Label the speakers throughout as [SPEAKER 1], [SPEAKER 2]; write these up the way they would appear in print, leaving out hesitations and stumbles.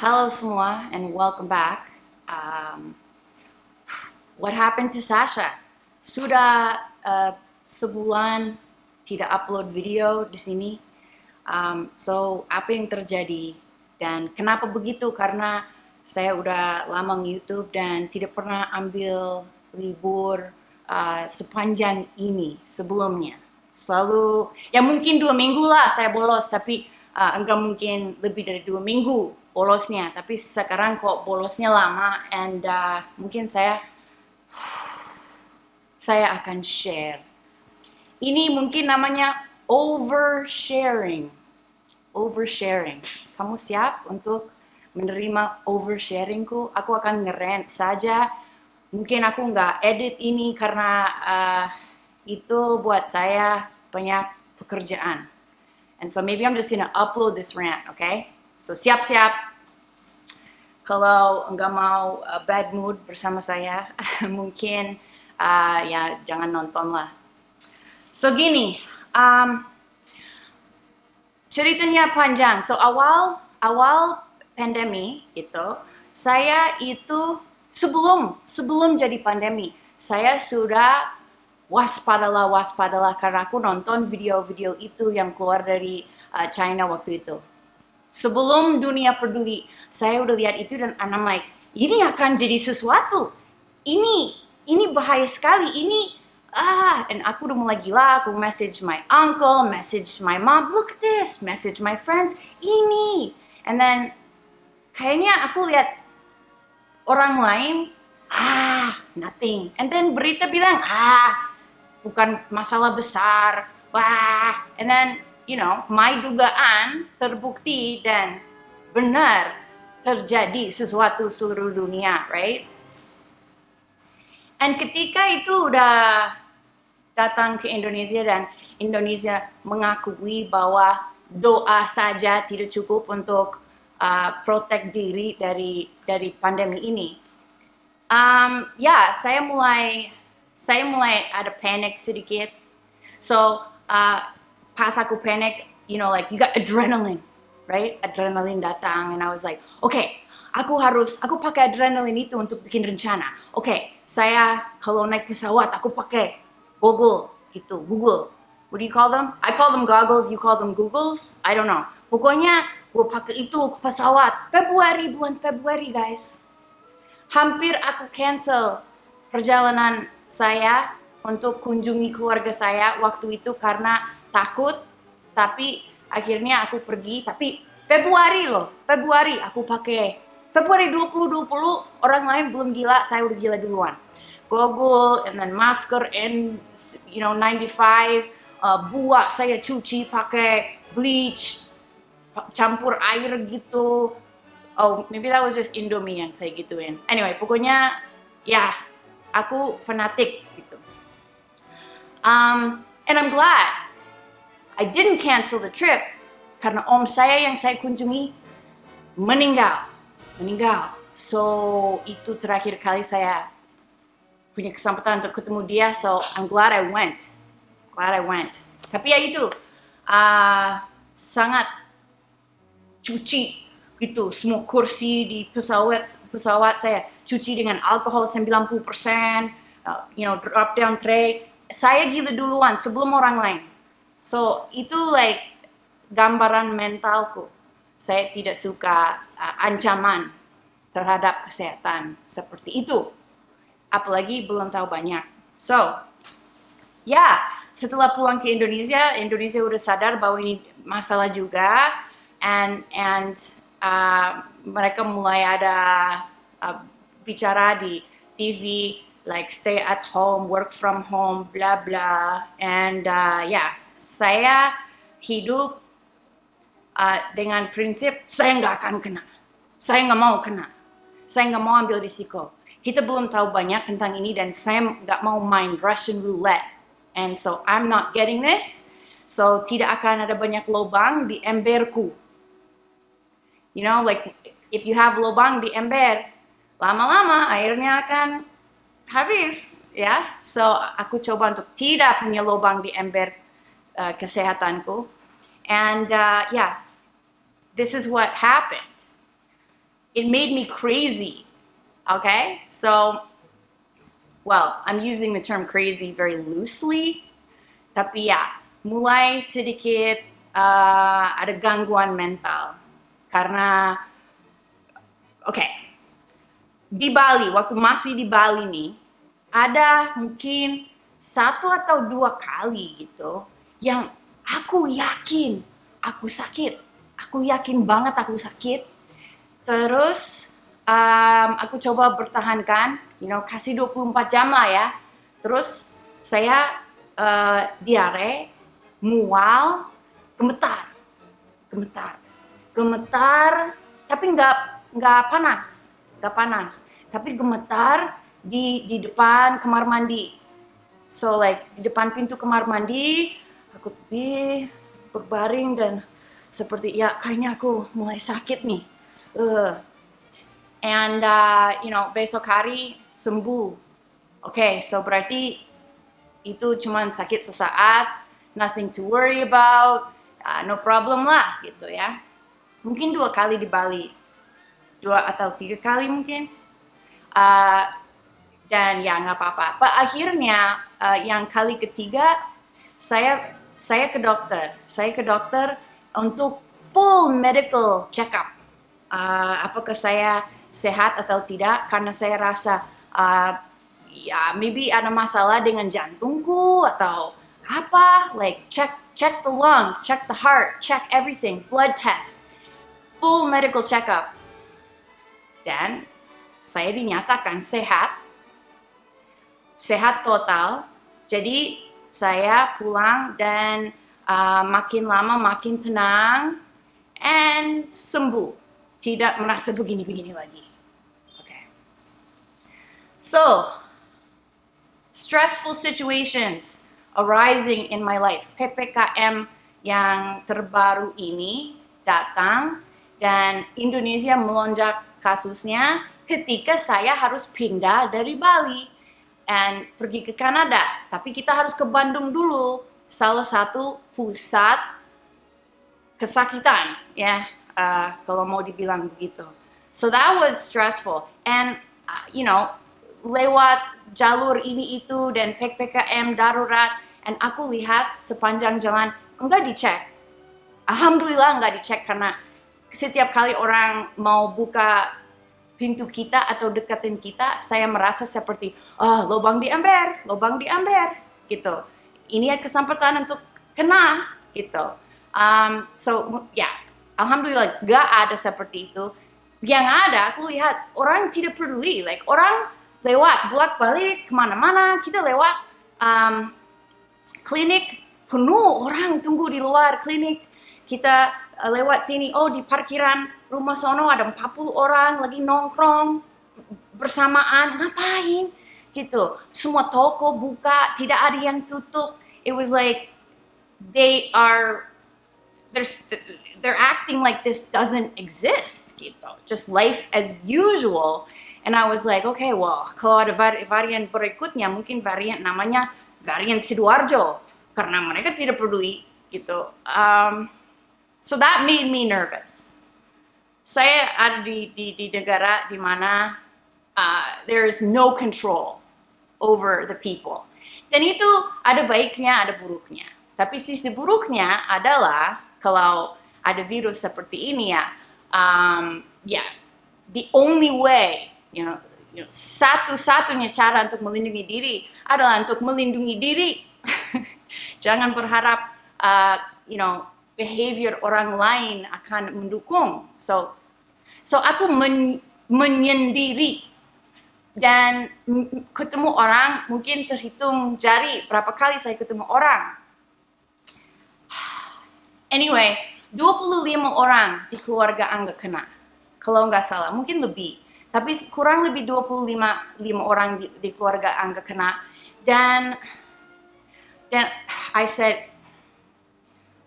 [SPEAKER 1] Hello semua and welcome back. What happened to Sasha? Sudah sebulan tidak upload video di sini. So apa yang terjadi dan kenapa begitu? Karena saya udah lama nge-YouTube dan tidak pernah ambil libur sepanjang ini sebelumnya. Selalu, ya mungkin 2 minggu lah saya bolos, tapi enggak mungkin lebih dari 2 minggu bolosnya. Tapi sekarang kok bolosnya lama, and mungkin saya akan share. Ini mungkin namanya oversharing. Oversharing. Kamu siap untuk menerima oversharingku? Aku akan ngerant saja. Mungkin aku nggak edit ini karena itu buat saya banyak pekerjaan. And so maybe I'm just gonna upload this rant, okay? So siap-siap. Kalau nggak mau bad mood bersama saya, mungkin ya jangan nonton lah. So gini, ceritanya panjang. So awal pandemi itu, saya itu sebelum jadi pandemi, saya sudah waspadalah karena aku nonton video-video itu yang keluar dari China waktu itu. Sebelum dunia peduli, saya udah lihat itu dan I'm like, ini akan jadi sesuatu. Ini bahaya sekali. And aku udah mulai gila. Aku message my uncle, message my mom, look at this, message my friends, ini. And then kayaknya aku lihat orang lain, nothing. And then berita bilang, bukan masalah besar, and then my dugaan terbukti dan benar terjadi sesuatu seluruh dunia, right? And ketika itu udah datang ke Indonesia dan Indonesia mengakui bahwa doa saja tidak cukup untuk protect diri dari pandemi ini. Saya mulai ada panic sedikit. So pas aku panic, like you got adrenaline, right? Adrenaline datang, and I was like, okay, aku pakai adrenaline itu untuk bikin rencana. Okay, saya kalau naik pesawat, aku pakai Google gitu, Google. What do you call them? I call them goggles, you call them Googles? I don't know. Pokoknya gue pakai itu ke pesawat. Bulan Februari guys. Hampir aku cancel perjalanan saya untuk kunjungi keluarga saya waktu itu karena takut, tapi akhirnya aku pergi. Tapi Februari aku pakai. Februari 2020, orang lain belum gila, saya udah gila duluan. Goggle, and then masker N95, buah saya cuci pakai bleach, campur air gitu. Oh, maybe that was just Indomie yang saya gituin. Anyway, pokoknya ya, aku fanatik gitu. And I'm glad I didn't cancel the trip karena om saya yang saya kunjungi meninggal. So itu terakhir kali saya punya kesempatan untuk ketemu dia. So I'm glad I went. Tapi ya itu sangat cuci gitu, semua kursi di pesawat saya cuci dengan alkohol 90%, drop down tray. Saya gila duluan sebelum orang lain. So itu like gambaran mentalku. Saya tidak suka ancaman terhadap kesehatan seperti itu. Apalagi belum tahu banyak. So, setelah pulang ke Indonesia udah sadar bahwa ini masalah juga, and mereka mulai ada bicara di TV like stay at home, work from home, bla bla, and saya hidup dengan prinsip saya nggak akan kena, saya nggak mau kena, saya nggak mau ambil risiko. Kita belum tahu banyak tentang ini dan saya nggak mau main Russian roulette, and so I'm not getting this. So tidak akan ada banyak lubang di emberku. Like if you have lubang di ember, lama-lama airnya akan habis, ya. So aku coba untuk tidak punya lubang di ember kesehatanku, and this is what happened. it made me crazy. Okay? So, well, I'm using the term crazy very loosely. Tapi ya, mulai sedikit ada gangguan mental. Karena, oke, di Bali, waktu masih di Bali nih, ada mungkin 1 atau 2 kali gitu, yang aku yakin aku sakit. Aku yakin banget aku sakit. Terus, aku coba bertahankan, kasih 24 jam lah ya. Terus, saya diare, mual, gemetar, gemetar, gemetar, tapi nggak panas, tapi gemetar di depan kamar mandi. So like di depan pintu kamar mandi, aku berbaring dan seperti ya kayaknya aku mulai sakit nih. And besok hari sembuh. Oke, so berarti itu cuman sakit sesaat, nothing to worry about, no problem lah gitu ya. Mungkin 2 kali di Bali, 2 atau 3 kali mungkin. Dan ya nggak apa-apa. Akhirnya yang kali ketiga saya ke dokter. Saya ke dokter untuk full medical check up. Apakah saya sehat atau tidak? Karena saya rasa ya maybe ada masalah dengan jantungku atau apa. Like check the lungs, check the heart, check everything, blood test, full medical check up. Dan saya dinyatakan sehat total. Jadi saya pulang dan makin lama makin tenang and sembuh. Tidak merasa begini-begini lagi. Okay. So, stressful situations arising in my life. PPKM yang terbaru ini datang dan Indonesia melonjak kasusnya ketika saya harus pindah dari Bali dan pergi ke Kanada. Tapi kita harus ke Bandung dulu, salah satu pusat kesakitan ya. Kalau mau dibilang begitu. So that was stressful. And, lewat jalur ini itu dan PPKM darurat, and aku lihat sepanjang jalan, enggak dicek. Alhamdulillah enggak dicek karena setiap kali orang mau buka pintu kita atau deketin kita, saya merasa seperti, lubang di ember, gitu. Ini kesempatan untuk kena, gitu. So, yeah. Alhamdulillah gak ada seperti itu. Yang ada aku lihat orang tidak peduli, like orang lewat bolak-balik kemana-mana, kita lewat klinik penuh orang tunggu di luar klinik, kita lewat sini, di parkiran rumah sono ada 40 orang lagi nongkrong bersamaan, ngapain gitu, semua toko buka, tidak ada yang tutup. It was like they're acting like this doesn't exist gitu, just life as usual. And I was like, okay, well, kalau ada varian berikutnya, mungkin varian namanya varian Sidoarjo, karena mereka tidak peduli gitu. So that made me nervous. Saya ada di negara di mana there is no control over the people. Dan itu ada baiknya, ada buruknya. Tapi sisi buruknya adalah kalau ada virus seperti ini ya, the only way, satu-satunya cara untuk melindungi diri adalah untuk melindungi diri. Jangan berharap, behavior orang lain akan mendukung. So aku menyendiri dan ketemu orang, mungkin terhitung jari berapa kali saya ketemu orang. Anyway, 25 orang di keluarga Angga kena. Kalau nggak salah, mungkin lebih. Tapi kurang lebih 25 orang di keluarga Angga kena. Dan I said,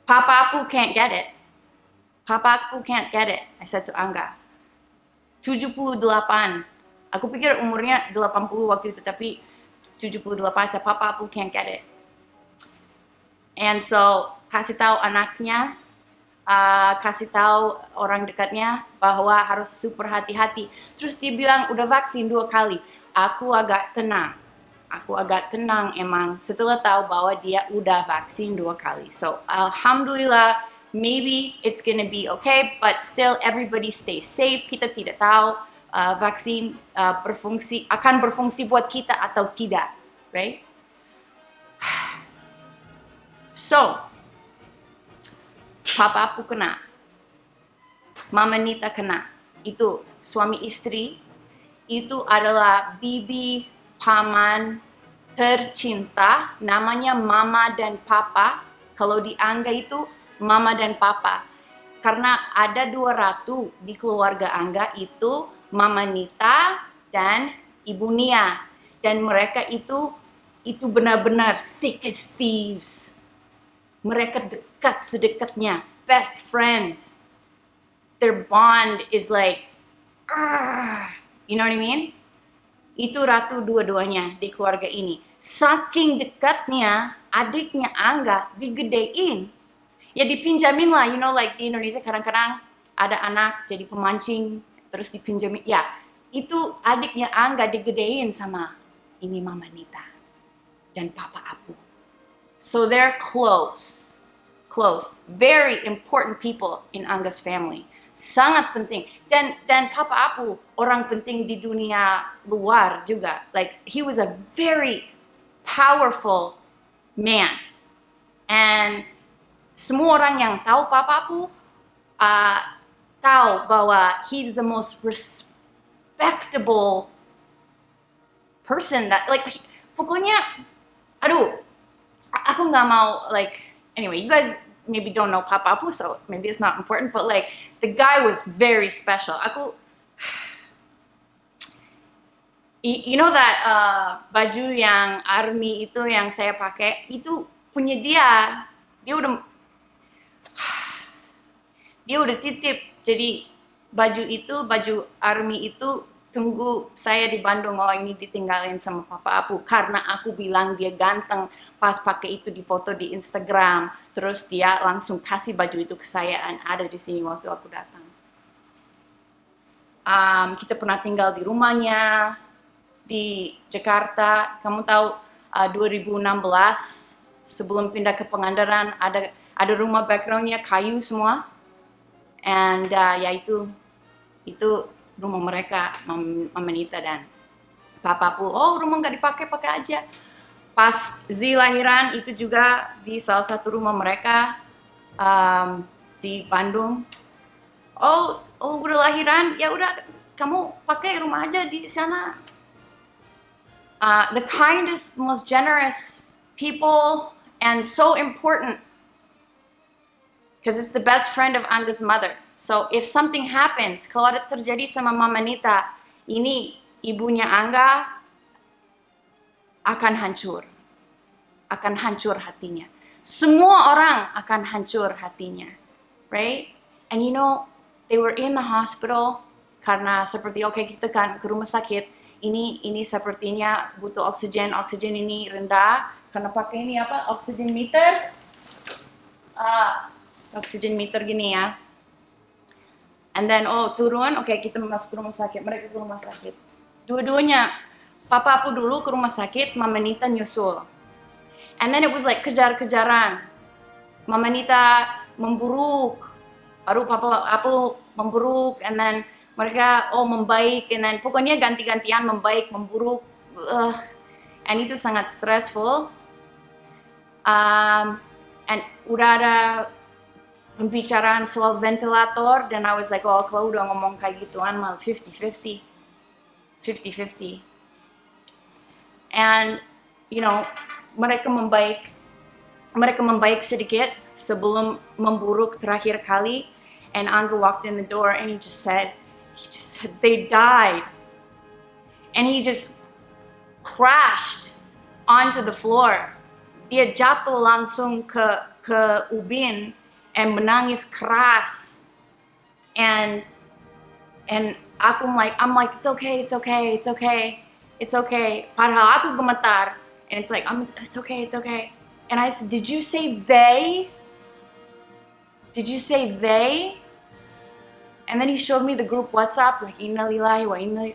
[SPEAKER 1] Papa aku can't get it. I said to Angga. 78. Aku pikir umurnya 80 waktu itu, tapi 78. I said, Papa aku can't get it. And so, kasih tahu anaknya, kasih tahu orang dekatnya bahwa harus super hati-hati. Terus dia bilang udah vaksin 2 kali. Aku agak tenang. Aku agak tenang emang setelah tahu bahwa dia udah vaksin 2 kali. So, alhamdulillah, maybe it's gonna be okay, but still everybody stay safe. Kita tidak tahu vaksin akan berfungsi buat kita atau tidak, right? So, papa aku kena, mama Nita kena. Itu suami istri, itu adalah bibi paman tercinta, namanya mama dan papa. Kalau di Angga itu mama dan papa. Karena ada 2 ratu di keluarga Angga, itu mama Nita dan ibu Nia. Dan mereka itu benar-benar thick as thieves. Mereka dekat sedekatnya, best friend. Their bond is like, you know what I mean? Itu ratu dua-duanya di keluarga ini. Saking dekatnya, adiknya Angga digedein. Ya dipinjamin lah, you know, like di Indonesia kadang-kadang ada anak jadi pemancing, terus dipinjamin. Ya, itu adiknya Angga digedein sama ini Mama Nita dan Papa Apu. So they're close. Very important people in Angga's family. Sangat penting. Dan Papa Apu orang penting di dunia luar juga. Like he was a very powerful man. And semua orang yang tahu Papa Apu tahu bahwa he's the most respectable person that like pokoknya aduh aku nggak mau like anyway you guys maybe don't know Papa Apu so maybe it's not important but like the guy was very special. Aku you know that baju yang army itu yang saya pakai itu punya dia udah titip. Jadi baju army itu tunggu saya di Bandung. Oh ini ditinggalin sama Papa Apu karena aku bilang dia ganteng pas pakai itu di foto di Instagram. Terus dia langsung kasih baju itu ke saya dan ada di sini waktu aku datang. Kita pernah tinggal di rumahnya di Jakarta. Kamu tahu 2016 sebelum pindah ke Pangandaran ada rumah backgroundnya kayu semua. And ya itu rumah mereka, Mama Nita dan Papa Apu. Oh rumah nggak dipakai aja. Pas Z lahiran itu juga di salah satu rumah mereka di Bandung. Oh udah lahiran, ya udah kamu pakai rumah aja di sana. The kindest, most generous people and so important. Because it's the best friend of Angga's mother. So if something happens, kalau ada terjadi sama Mama Nita, ini ibunya Angga akan hancur hatinya. Semua orang akan hancur hatinya, right? And you know, they were in the hospital karena seperti kita kan ke rumah sakit. Ini sepertinya butuh oksigen ini rendah karena pakai ini oksigen meter. Oksigen meter gini ya. And then turun, kita masuk ke rumah sakit, mereka ke rumah sakit. Dua-duanya, Papa Apu dulu ke rumah sakit, Mama Nita nyusul. And then it was like kejar-kejaran. Mama Nita memburuk, baru Papa Apu memburuk, and then mereka membaik, and then pokoknya ganti-gantian membaik, memburuk. And itu sangat stressful. And udah ada pembicaraan soal ventilator dan I was like, kalau udah ngomong kayak gituan malah 50-50. And you know, mereka membaik sedikit sebelum memburuk terakhir kali. And Angga walked in the door and he just said they died. And he just crashed onto the floor. Dia jatuh langsung ke ubin and menangis keras. And I'm like it's okay. Padahal aku gemetar and it's like it's okay. And I said, did you say they? Did you say they? And then he showed me the group WhatsApp, like innalillahi wa inna.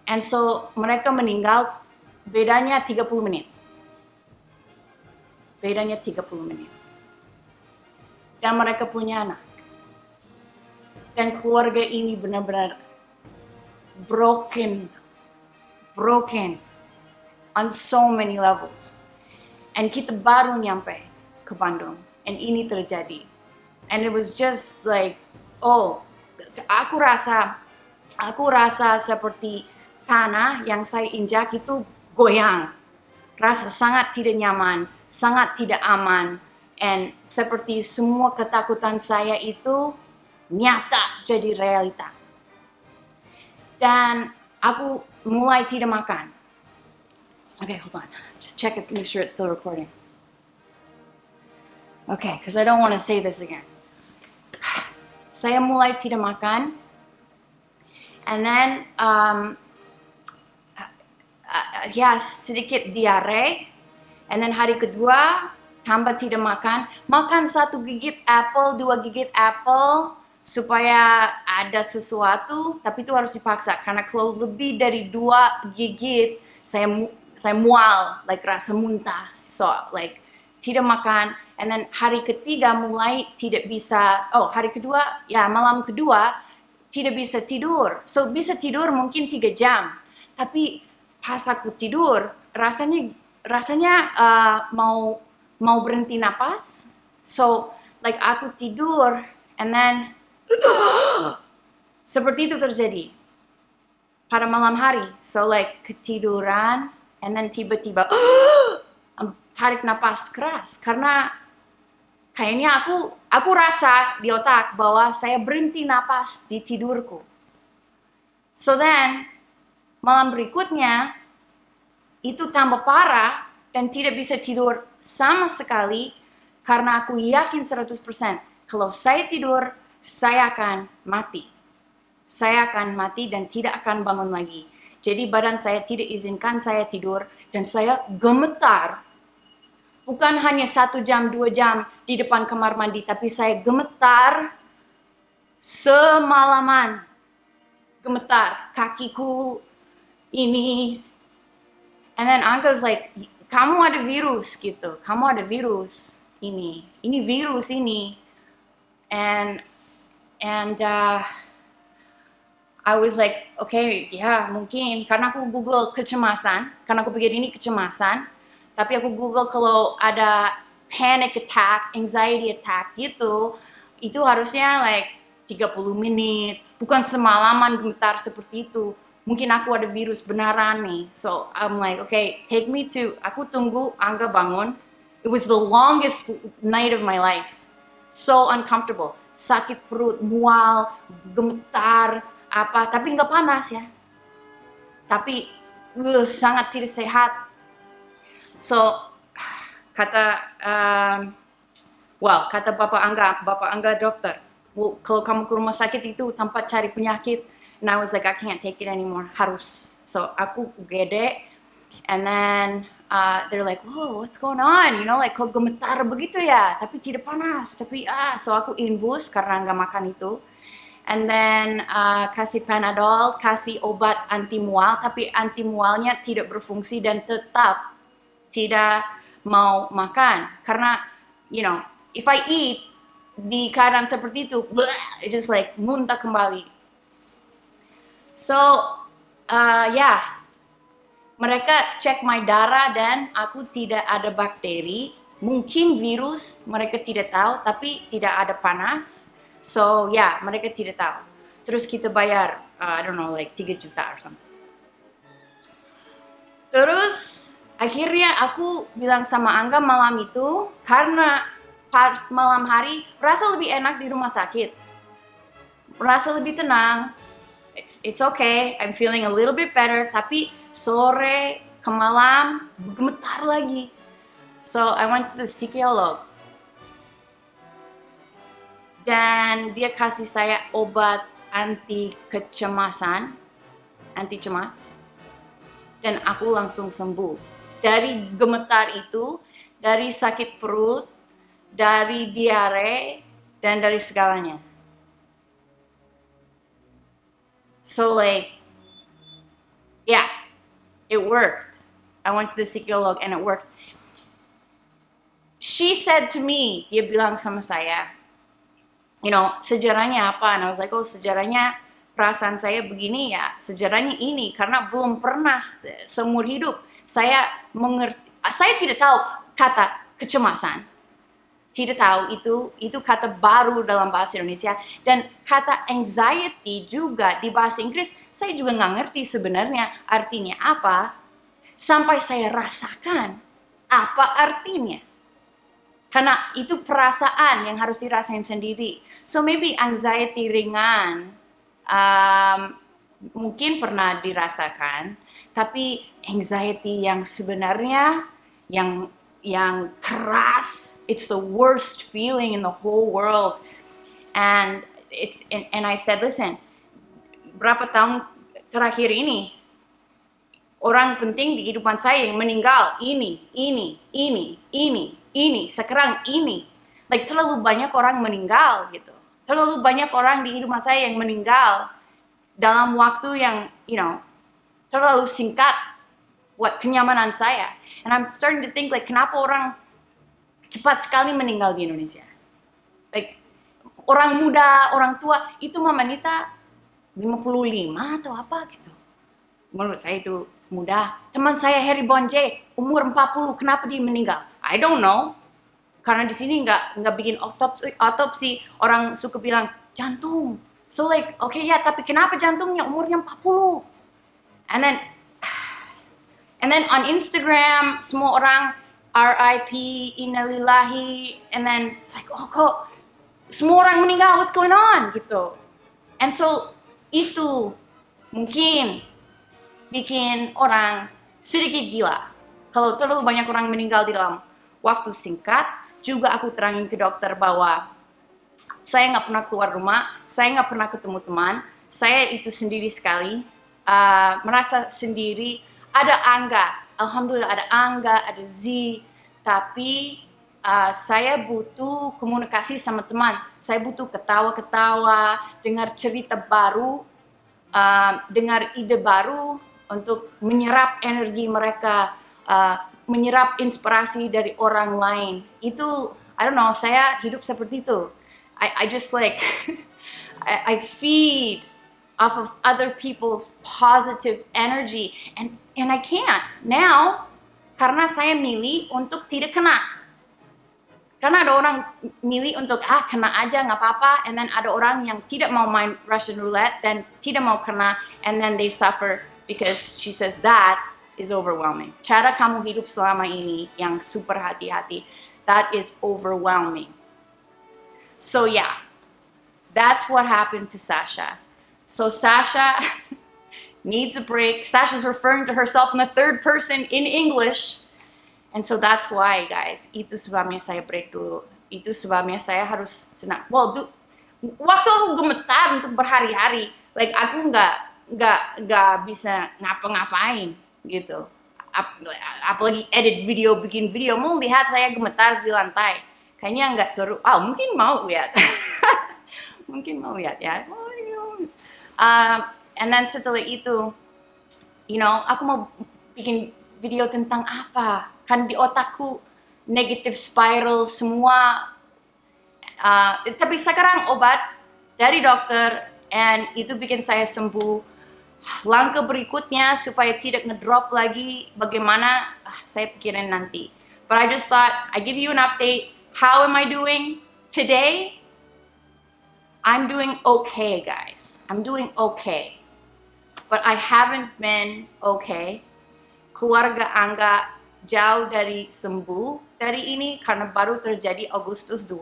[SPEAKER 1] And so mereka meninggal, bedanya 30 menit. Bedanya 30 menit. Dan mereka punya anak. Dan keluarga ini benar-benar broken on so many levels. And kita baru nyampe ke Bandung, and ini terjadi. And it was just like, oh, aku rasa seperti tanah yang saya injak itu goyang. Rasa sangat tidak nyaman, sangat tidak aman. And seperti semua ketakutan saya itu nyata jadi realita. Dan aku mulai tidak makan. Okay, hold on. Just check it to make sure it's still recording. Okay, because I don't want to say this again. Saya mulai tidak makan. And then, sedikit diare. And then hari kedua, tambah tidak makan. Makan 1 gigit apple, 2 gigit apple. Supaya ada sesuatu, tapi itu harus dipaksa. Karena kalau lebih dari 2 gigit, saya mual, like rasa muntah. So, like, tidak makan. And then hari ketiga mulai tidak bisa, hari kedua, malam kedua, tidak bisa tidur. So, bisa tidur mungkin 3 jam. Tapi pas aku tidur, rasanya mau berhenti napas. So, like aku tidur, and then seperti itu terjadi pada malam hari. So like ketiduran, and then tiba-tiba tarik napas keras karena kayaknya aku rasa di otak bahwa saya berhenti napas di tidurku. So then malam berikutnya itu tambah parah dan tidak bisa tidur sama sekali karena aku yakin 100% kalau saya tidur saya akan mati. Saya akan mati dan tidak akan bangun lagi. Jadi badan saya tidak izinkan saya tidur dan saya gemetar. Bukan hanya 1 jam, 2 jam di depan kamar mandi, tapi saya gemetar semalaman. Gemetar kakiku ini. And then Angga's like, kamu ada virus gitu. Kamu ada virus ini. Ini virus ini. And I was like, okay, mungkin. Karena aku Google kecemasan. Karena aku pikir ini kecemasan. Tapi aku Google kalau ada panic attack, anxiety attack gitu. Itu harusnya like 30 menit. Bukan semalaman gemetar seperti itu. Mungkin aku ada virus beneran nih. So I'm like, okay, take me to. Aku tunggu Angga bangun. It was the longest night of my life. So uncomfortable. Sakit perut, mual, gemetar, tapi nggak panas ya. Tapi sangat tidak sehat. So kata Bapak Angga dokter, kalau kamu ke rumah sakit itu tempat cari penyakit. And I was like, I can't take it anymore, harus. So aku gede, and then they're like, whoa, what's going on? You know, like kok gemetar begitu ya, tapi tidak panas, tapi so aku infus karena nggak makan itu. And then kasih Panadol, kasih obat anti mual, tapi anti mualnya tidak berfungsi dan tetap tidak mau makan. Karena, you know, if I eat di keadaan seperti itu, it just like muntah kembali. So, mereka cek my darah dan aku tidak ada bakteri. Mungkin virus, mereka tidak tahu, tapi tidak ada panas. So, mereka tidak tahu. Terus kita bayar, I don't know, like 3 juta or something. Terus, akhirnya aku bilang sama Angga malam itu, karena pas malam hari, rasa lebih enak di rumah sakit. Rasa lebih tenang. It's okay, I'm feeling a little bit better, tapi sore ke malam, gemetar lagi. So, I went to the psikolog. Dan dia kasih saya obat anti kecemasan, anti cemas. Dan aku langsung sembuh. Dari gemetar itu, dari sakit perut, dari diare, dan dari segalanya. So like, yeah, it worked. I went to the psikolog and it worked. She said to me, dia bilang sama saya, sejarahnya apa? And I was like, sejarahnya perasaan saya begini ya, sejarahnya ini, karena belum pernah seumur hidup saya mengerti, saya tidak tahu kata kecemasan. Tidak tahu itu kata baru dalam bahasa Indonesia, dan kata anxiety juga di bahasa Inggris saya juga nggak ngerti sebenarnya artinya apa sampai saya rasakan apa artinya, karena itu perasaan yang harus dirasain sendiri. So maybe anxiety ringan mungkin pernah dirasakan, tapi anxiety yang sebenarnya yang keras, it's the worst feeling in the whole world. And I said, listen, berapa tahun terakhir ini orang penting di kehidupan saya yang meninggal, ini, sekarang ini. Like terlalu banyak orang meninggal gitu. Terlalu banyak orang di kehidupan saya yang meninggal dalam waktu yang, terlalu singkat buat kenyamanan saya. And I'm starting to think like, kenapa orang cepat sekali meninggal di Indonesia? Like, orang muda, orang tua, itu Mama Nita 55 atau apa gitu. Menurut saya itu muda. Teman saya Harry Bonje, umur 40, kenapa dia meninggal? I don't know. Karena di sini nggak bikin autopsi, orang suka bilang jantung. So like, okay ya, tapi kenapa jantungnya umurnya 40? And then on Instagram, semua orang RIP, innalillahi, and then it's like, kok semua orang meninggal, what's going on gitu. And so itu mungkin bikin orang sedikit gila. Kalau terlalu banyak orang meninggal di dalam waktu singkat, juga aku terangin ke dokter bahwa saya nggak pernah keluar rumah, saya nggak pernah ketemu teman, saya itu sendiri sekali, merasa sendiri. Ada Angga, alhamdulillah ada Angga, ada Z, tapi saya butuh komunikasi sama teman. Saya butuh ketawa-ketawa, dengar cerita baru, dengar ide baru untuk menyerap energi mereka, menyerap inspirasi dari orang lain. Itu, I don't know, saya hidup seperti itu. I just like, I feed off of other people's positive energy, and I can't now karena saya milih untuk tidak kena. Karena ada orang milih untuk kena aja nggak apa-apa, and then ada orang yang tidak mau main Russian roulette dan tidak mau kena, and then they suffer because she says that is overwhelming. Cara kamu hidup selama ini yang super hati-hati, that is overwhelming. So yeah, that's what happened to Sasha. So Sasha needs a break. Sasha's referring to herself in the third person in English. And so that's why, guys. Itu sebabnya saya break dulu. Itu sebabnya saya harus tenang. Well, waktu aku gemetar untuk berhari-hari, like aku nggak bisa ngapa-ngapain gitu. Apalagi edit video, bikin video. Mau lihat saya gemetar di lantai. Kayaknya nggak seru. Mungkin mau lihat. Mungkin mau lihat ya. And then setelah itu, aku mau bikin video tentang apa? Kan di otakku negative spiral semua. Tapi sekarang obat dari dokter, and itu bikin saya sembuh. Langkah berikutnya supaya tidak ngedrop lagi, bagaimana? Saya pikirin nanti. But I just thought I give you an update. How am I doing today? I'm doing okay, guys. I'm doing okay. But I haven't been okay. Keluarga Angga jauh dari sembuh dari ini karena baru terjadi Agustus 2.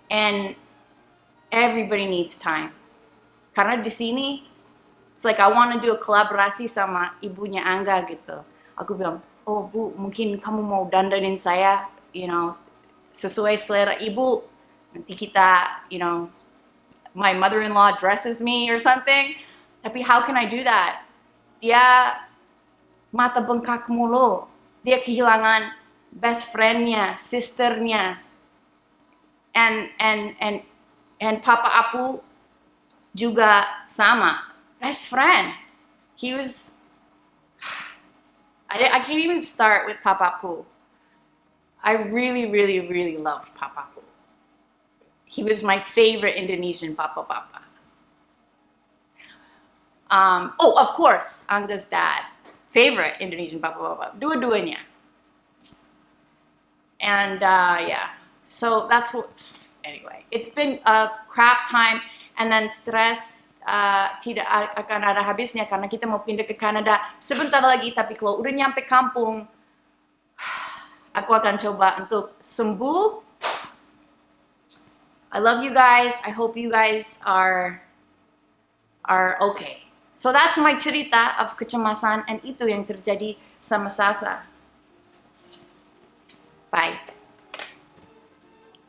[SPEAKER 1] And everybody needs time. Karena di sini, it's like I want to do a kolaborasi sama ibunya Angga gitu. Aku bilang, Bu, mungkin kamu mau dandanin saya, sesuai selera ibu. Nanti kita, my mother-in-law dresses me or something. Tapi how can I do that? Dia mata bengkak mulu. Dia kehilangan best friend-nya, sisternya. and Papa Apu juga sama, best friend. He was, I can't even start with Papa Apu. I really, really, really loved Papa Apu. He was my favorite Indonesian Papa. Oh, of course, Angga's dad, favorite Indonesian Papa. Dua-duanya. And yeah, so that's what, anyway, it's been a crap time, and then stress tidak akan ada habisnya karena kita mau pindah ke Kanada sebentar lagi, tapi kalau udah nyampe kampung, aku akan coba untuk sembuh. I love you guys. I hope you guys are okay. So that's my cerita of kecemasan, and itu yang terjadi sama Sasa. Bye.